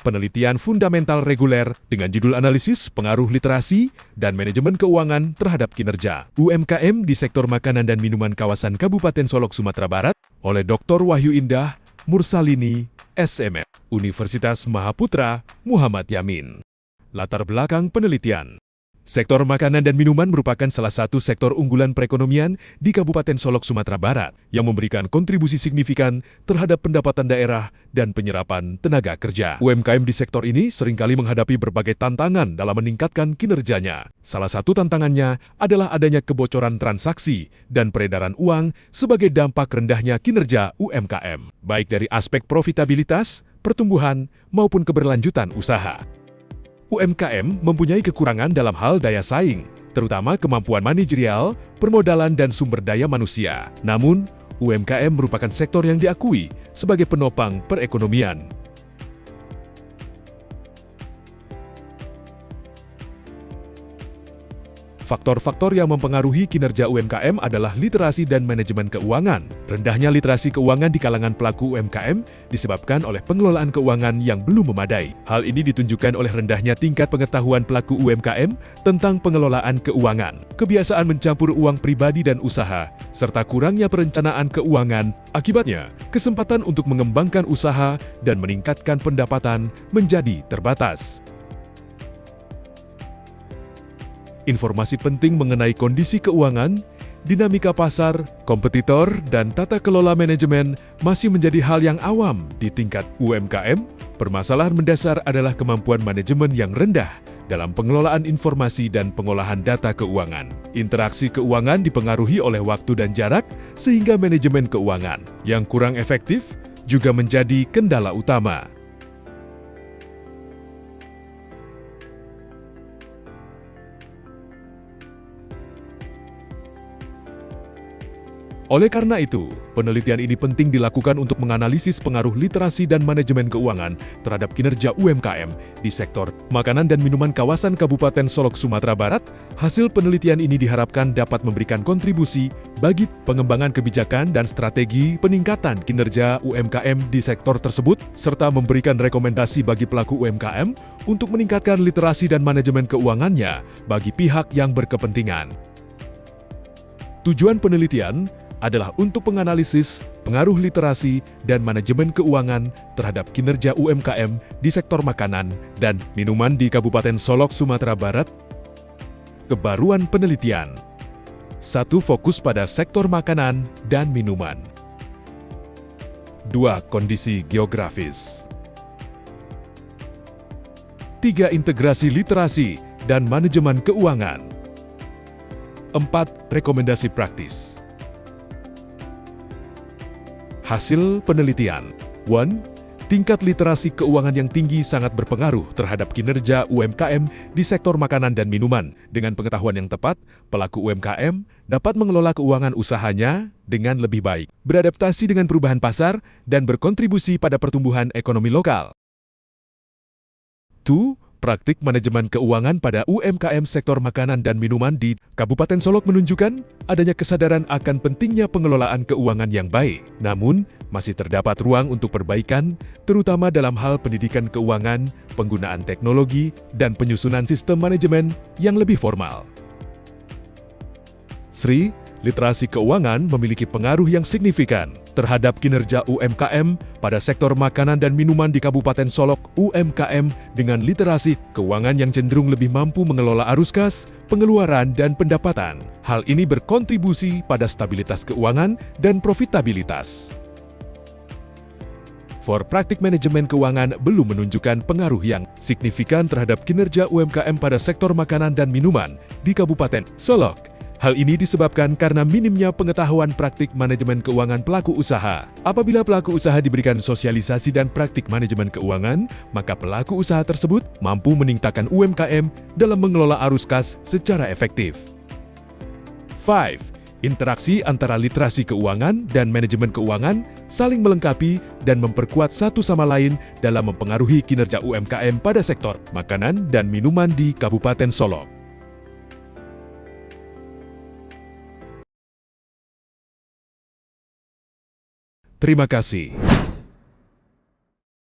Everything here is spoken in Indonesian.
penelitian fundamental reguler dengan judul analisis pengaruh literasi dan manajemen keuangan terhadap kinerja UMKM di sektor makanan dan minuman kawasan Kabupaten Solok, Sumatera Barat oleh Dr. Wahyu Indah Mursalini, SMF, Universitas Mahaputra, Muhammad Yamin. Latar belakang penelitian. Sektor makanan dan minuman merupakan salah satu sektor unggulan perekonomian di Kabupaten Solok, Sumatera Barat yang memberikan kontribusi signifikan terhadap pendapatan daerah dan penyerapan tenaga kerja. UMKM di sektor ini seringkali menghadapi berbagai tantangan dalam meningkatkan kinerjanya. Salah satu tantangannya adalah adanya kebocoran transaksi dan peredaran uang sebagai dampak rendahnya kinerja UMKM, baik dari aspek profitabilitas, pertumbuhan, maupun keberlanjutan usaha. UMKM mempunyai kekurangan dalam hal daya saing, terutama kemampuan manajerial, permodalan, dan sumber daya manusia. Namun, UMKM merupakan sektor yang diakui sebagai penopang perekonomian. Faktor-faktor yang mempengaruhi kinerja UMKM adalah literasi dan manajemen keuangan. Rendahnya literasi keuangan di kalangan pelaku UMKM disebabkan oleh pengelolaan keuangan yang belum memadai. Hal ini ditunjukkan oleh rendahnya tingkat pengetahuan pelaku UMKM tentang pengelolaan keuangan, kebiasaan mencampur uang pribadi dan usaha, serta kurangnya perencanaan keuangan. Akibatnya, kesempatan untuk mengembangkan usaha dan meningkatkan pendapatan menjadi terbatas. Informasi penting mengenai kondisi keuangan, dinamika pasar, kompetitor, dan tata kelola manajemen masih menjadi hal yang awam di tingkat UMKM. Permasalahan mendasar adalah kemampuan manajemen yang rendah dalam pengelolaan informasi dan pengolahan data keuangan. Interaksi keuangan dipengaruhi oleh waktu dan jarak, sehingga manajemen keuangan yang kurang efektif juga menjadi kendala utama. Oleh karena itu, penelitian ini penting dilakukan untuk menganalisis pengaruh literasi dan manajemen keuangan terhadap kinerja UMKM di sektor makanan dan minuman kawasan Kabupaten Solok, Sumatera Barat. Hasil penelitian ini diharapkan dapat memberikan kontribusi bagi pengembangan kebijakan dan strategi peningkatan kinerja UMKM di sektor tersebut, serta memberikan rekomendasi bagi pelaku UMKM untuk meningkatkan literasi dan manajemen keuangannya bagi pihak yang berkepentingan. Tujuan penelitian adalah untuk menganalisis pengaruh literasi dan manajemen keuangan terhadap kinerja UMKM di sektor makanan dan minuman di Kabupaten Solok, Sumatera Barat. Kebaruan penelitian. 1. Fokus pada sektor makanan dan minuman. 2. Kondisi geografis. 3. Integrasi literasi dan manajemen keuangan. 4. Rekomendasi praktis. Hasil penelitian. 1. Tingkat literasi keuangan yang tinggi sangat berpengaruh terhadap kinerja UMKM di sektor makanan dan minuman. Dengan pengetahuan yang tepat, pelaku UMKM dapat mengelola keuangan usahanya dengan lebih baik, beradaptasi dengan perubahan pasar, dan berkontribusi pada pertumbuhan ekonomi lokal. 2. Praktik manajemen keuangan pada UMKM sektor makanan dan minuman di Kabupaten Solok menunjukkan adanya kesadaran akan pentingnya pengelolaan keuangan yang baik. Namun, masih terdapat ruang untuk perbaikan, terutama dalam hal pendidikan keuangan, penggunaan teknologi, dan penyusunan sistem manajemen yang lebih formal. 3. Literasi keuangan memiliki pengaruh yang signifikan terhadap kinerja UMKM pada sektor makanan dan minuman di Kabupaten Solok. UMKM dengan literasi keuangan yang cenderung lebih mampu mengelola arus kas, pengeluaran, dan pendapatan. Hal ini berkontribusi pada stabilitas keuangan dan profitabilitas. 4. Praktik manajemen keuangan belum menunjukkan pengaruh yang signifikan terhadap kinerja UMKM pada sektor makanan dan minuman di Kabupaten Solok. Hal ini disebabkan karena minimnya pengetahuan praktik manajemen keuangan pelaku usaha. Apabila pelaku usaha diberikan sosialisasi dan praktik manajemen keuangan, maka pelaku usaha tersebut mampu meningkatkan UMKM dalam mengelola arus kas secara efektif. 5. Interaksi antara literasi keuangan dan manajemen keuangan saling melengkapi dan memperkuat satu sama lain dalam mempengaruhi kinerja UMKM pada sektor makanan dan minuman di Kabupaten Solok. Terima kasih.